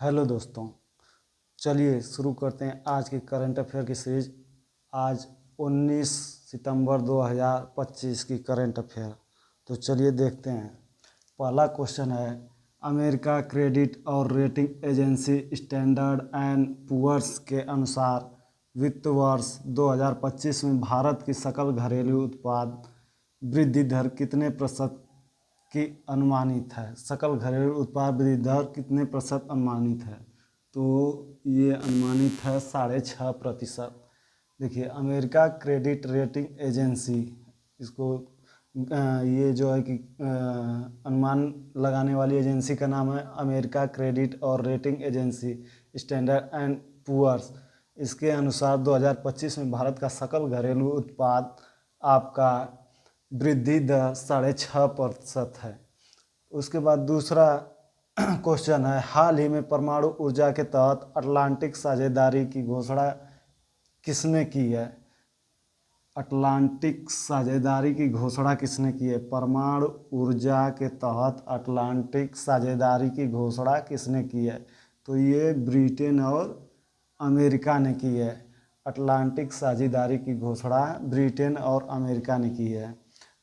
Hello दोस्तों, चलिए शुरू करते हैं आज की करंट अफेयर की सीरीज। आज 19 सितंबर 2025 की करंट अफेयर। तो चलिए देखते हैं। पहला क्वेश्चन है, अमेरिका क्रेडिट और rating agency Standard and Poor's के अनुसार वित्त वर्ष 2025 में भारत की सकल घरेलू उत्पाद वृद्धि दर कितने प्रतिशत की अनुमानित है। सकल घरेलू उत्पाद वृद्धि दर कितने प्रतिशत अनुमानित है? तो ये अनुमानित है 6.5%। देखिए, अमेरिका क्रेडिट रेटिंग एजेंसी, इसको ये जो है कि अनुमान लगाने वाली एजेंसी का नाम है अमेरिका क्रेडिट और rating agency Standard and Poor's. इसके अनुसार 2025 में भारत का सकल घरेलू उत्पाद आपका वृद्धि दर 6.5% है। उसके बाद दूसरा क्वेश्चन है, हाल ही में परमाणु ऊर्जा के तहत अटलांटिक साझेदारी की घोषणा किसने की है? अटलांटिक साझेदारी की घोषणा किसने की है? परमाणु ऊर्जा के तहत अटलांटिक साझेदारी की घोषणा किसने की है? तो ये ब्रिटेन और अमेरिका ने की है। अटलांटिक साझेदारी की घोषणा ब्रिटेन और अमेरिका ने की है।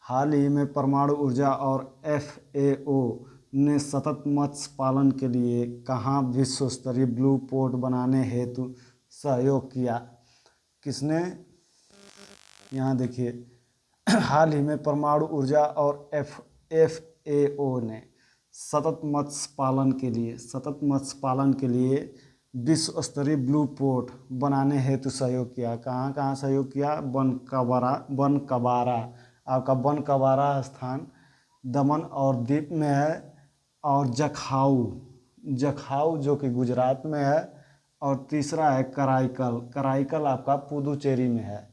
हाल ही में परमाणु ऊर्जा और FAO ने सतत मत्स्य पालन के लिए कहाँ विश्व स्तरीय ब्लू पोर्ट बनाने हेतु सहयोग किया? किसने? यहाँ देखिए, हाल ही में परमाणु ऊर्जा और FAO ने सतत मत्स्य पालन के लिए विश्व स्तरीय ब्लू पोर्ट बनाने हेतु सहयोग किया। कहाँ कहाँ सहयोग किया? बनकबारा। आपका बनकबारा स्थान दमन और दीव में है, और जखाऊ जो कि गुजरात में है, और तीसरा है कराईकल आपका पुदुचेरी में है।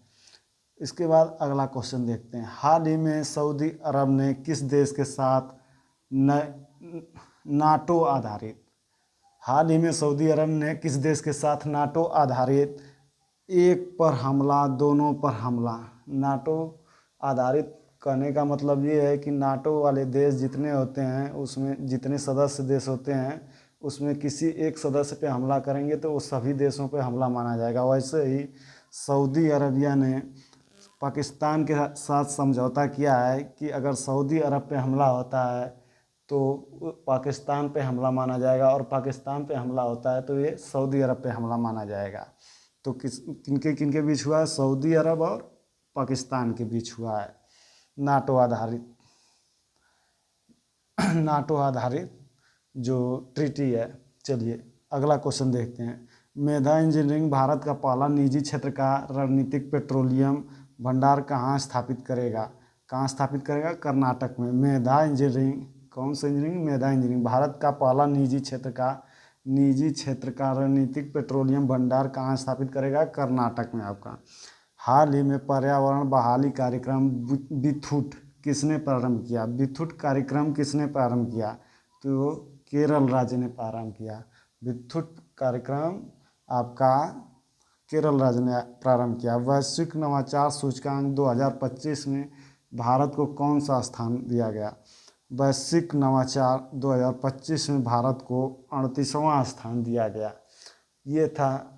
इसके बाद अगला क्वेश्चन देखते हैं। हाल ही में सऊदी अरब ने किस देश के साथ नाटो आधारित हाल ही में सऊदी अरब ने किस देश के साथ नाटो आधारित एक पर हमला दोनों पर हमला? नाटो आधारित कहने का मतलब ये है कि नाटो वाले देश जितने होते हैं, उसमें जितने सदस्य देश होते हैं, उसमें किसी एक सदस्य पे हमला करेंगे तो वो सभी देशों पे हमला माना जाएगा। वैसे ही सऊदी अरबिया ने पाकिस्तान के साथ समझौता किया है कि अगर सऊदी अरब पे हमला होता है तो पाकिस्तान पे हमला माना जाएगा, और पाकिस्तान पे हमला होता है तो ये सऊदी अरब पे हमला माना जाएगा। तो किनके किनके बीच हुआ है? सऊदी अरब और पाकिस्तान के बीच हुआ है नाटो आधारित जो ट्रीटी है। चलिए अगला क्वेश्चन देखते हैं। मेधा इंजीनियरिंग भारत का पहला निजी क्षेत्र का रणनीतिक पेट्रोलियम भंडार कहाँ स्थापित करेगा? कर्नाटक में। मेधा इंजीनियरिंग, कौन सा इंजीनियरिंग? मेधा इंजीनियरिंग भारत का पहला निजी क्षेत्र का रणनीतिक पेट्रोलियम भंडार कहाँ स्थापित करेगा? कर्नाटक में आपका। हाल ही में पर्यावरण बहाली कार्यक्रम बिथुट किसने प्रारंभ किया? बिथुट कार्यक्रम किसने प्रारंभ किया? तो केरल राज्य ने प्रारंभ किया। बिथुट कार्यक्रम आपका केरल राज्य ने प्रारंभ किया। वैश्विक नवाचार सूचकांक 2025 में भारत को कौन सा स्थान दिया गया? वैश्विक नवाचार 2025 में भारत को 38वां स्थान दिया गया। ये था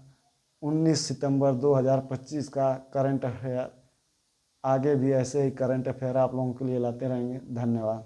19 सितंबर 2025 का करंट अफेयर। आगे भी ऐसे ही करंट अफेयर आप लोगों के लिए लाते रहेंगे। धन्यवाद।